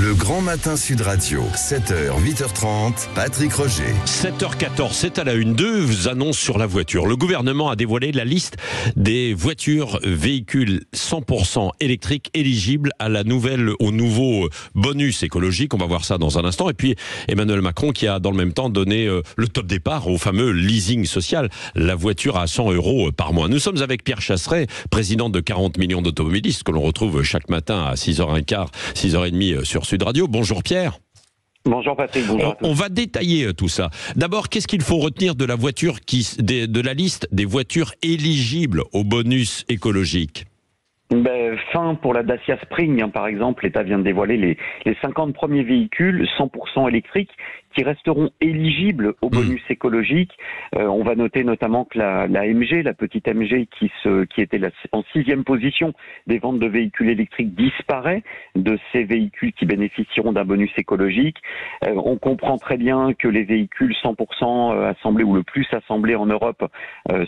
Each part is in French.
Le Grand Matin Sud Radio, 7h, 8h30, Patrick Roger. 7h14, c'est à la une. Deux annonces sur la voiture. Le gouvernement a dévoilé la liste des voitures véhicules 100% électriques éligibles au nouveau bonus écologique. On va voir ça dans un instant. Et puis Emmanuel Macron qui a dans le même temps donné le top départ au fameux leasing social. La voiture à 100 € par mois. Nous sommes avec Pierre Chasseret, président de 40 millions d'automobilistes que l'on retrouve chaque matin à 6h15, 6h30 sur Sud Radio. Bonjour Pierre. Bonjour Patrick, bonjour à tous. On va détailler tout ça. D'abord, qu'est-ce qu'il faut retenir de la voiture de la liste des voitures éligibles au bonus écologique ? Fin pour la Dacia Spring, par exemple. L'État vient de dévoiler les 50 premiers véhicules 100% électriques qui resteront éligibles au bonus écologique. On va noter notamment que la MG, la petite MG qui était en 6e position des ventes de véhicules électriques disparaît de ces véhicules qui bénéficieront d'un bonus écologique. On comprend très bien que les véhicules 100% assemblés ou le plus assemblés en Europe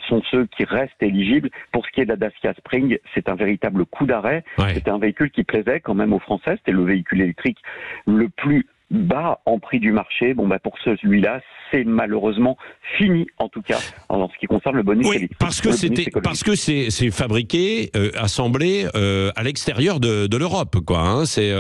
sont ceux qui restent éligibles. Pour ce qui est de la Dacia Spring, c'est un véritable coup d'arrêt. Ouais. C'était un véhicule qui plaisait quand même aux Français. C'était le véhicule électrique le plus bas en prix du marché. Pour celui-là, c'est malheureusement fini, en tout cas, en ce qui concerne le bonus électrique. Parce que c'est fabriqué, assemblé à l'extérieur de l'Europe, quoi. Hein. C'est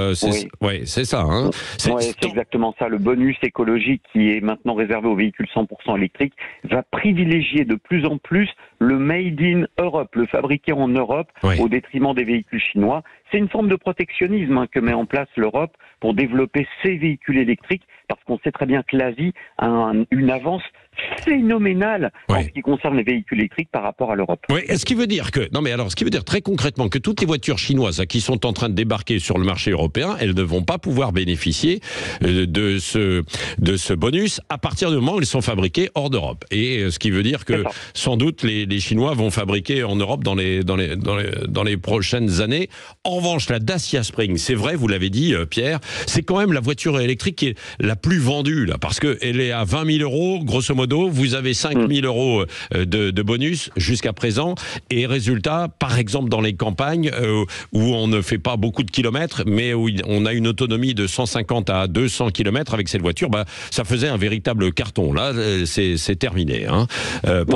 ça. Hein. C'est exactement ça. Le bonus écologique qui est maintenant réservé aux véhicules 100% électriques va privilégier de plus en plus le made in Europe, le fabriqué en Europe, au détriment des véhicules chinois. C'est une forme de protectionnisme que met en place l'Europe pour développer ses véhicules électriques, parce qu'on sait très bien que l'Asie a une avance phénoménale en ce qui concerne les véhicules électriques par rapport à l'Europe. Oui, ce qui veut dire très concrètement que toutes les voitures chinoises qui sont en train de débarquer sur le marché européen, elles ne vont pas pouvoir bénéficier de ce bonus à partir du moment où elles sont fabriquées hors d'Europe. Et ce qui veut dire que sans doute les Chinois vont fabriquer en Europe dans les prochaines années. En revanche, la Dacia Spring, c'est vrai, vous l'avez dit Pierre, c'est quand même la voiture électrique qui est la plus vendue là, parce que elle est à 20 000 €, grosso modo. Vous avez 5 000 € de bonus jusqu'à présent. Et résultat, par exemple dans les campagnes où on ne fait pas beaucoup de kilomètres, mais où on a une autonomie de 150 à 200 kilomètres avec cette voiture, ça faisait un véritable carton. Là, c'est terminé. Hein,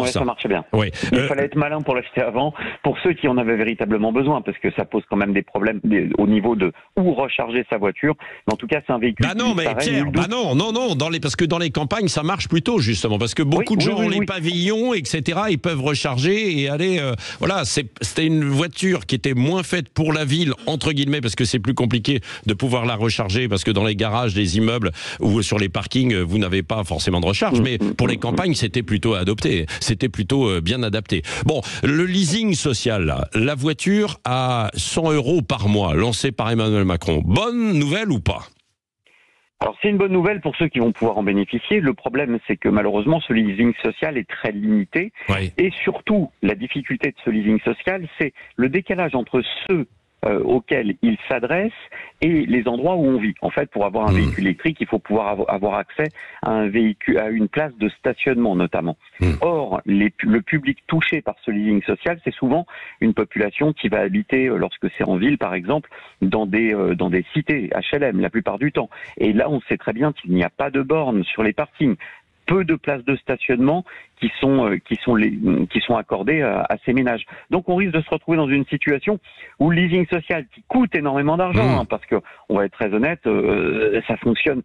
ça marchait bien. Il fallait être malin pour l'acheter avant, pour ceux qui en avaient véritablement besoin, parce que ça pose quand même des problèmes au niveau de où recharger sa voiture. Mais en tout cas, c'est un véhicule parce que dans les campagnes, ça marche plutôt, justement. Parce que beaucoup de gens ont les pavillons, etc. Ils peuvent recharger et aller... c'était une voiture qui était moins faite pour la ville, entre guillemets, parce que c'est plus compliqué de pouvoir la recharger, parce que dans les garages des immeubles ou sur les parkings, vous n'avez pas forcément de recharge. Mais pour les campagnes, c'était plutôt adopté. C'était plutôt bien adapté. Bon, le leasing social, là, la voiture à 100 € par mois, lancée par Emmanuel Macron. Bonne nouvelle ou pas ? Alors c'est une bonne nouvelle pour ceux qui vont pouvoir en bénéficier. Le problème, c'est que malheureusement, ce leasing social est très limité. Et surtout, la difficulté de ce leasing social, c'est le décalage entre ceux auxquels il s'adresse et les endroits où on vit. En fait, pour avoir un véhicule électrique, il faut pouvoir avoir accès à à une place de stationnement notamment. Or, le public touché par ce leasing social, c'est souvent une population qui va habiter, lorsque c'est en ville par exemple, dans des cités HLM la plupart du temps. Et là, on sait très bien qu'il n'y a pas de bornes sur les parkings. Peu de places de stationnement qui sont accordées à ces ménages. Donc on risque de se retrouver dans une situation où le leasing social, qui coûte énormément d'argent, parce que on va être très honnête, ça fonctionne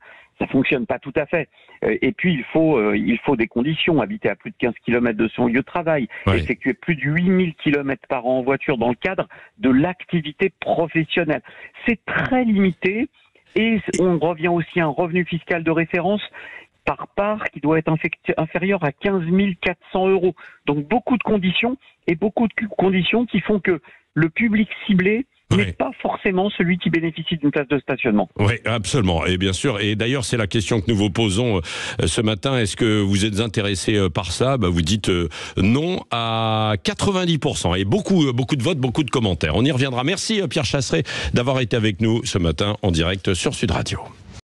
pas tout à fait. Et puis il faut des conditions, habiter à plus de 15 km de son lieu de travail, effectuer plus de 8000 km par an en voiture dans le cadre de l'activité professionnelle. C'est très limité et on revient aussi à un revenu fiscal de référence par part qui doit être inférieur à 15 400 €. Donc beaucoup de conditions qui font que le public ciblé n'est pas forcément celui qui bénéficie d'une place de stationnement. Oui, absolument. Et bien sûr, et d'ailleurs c'est la question que nous vous posons ce matin. Est-ce que vous êtes intéressé par ça ? Vous dites non à 90%. Et beaucoup de votes, beaucoup de commentaires. On y reviendra. Merci Pierre Chasseret d'avoir été avec nous ce matin en direct sur Sud Radio.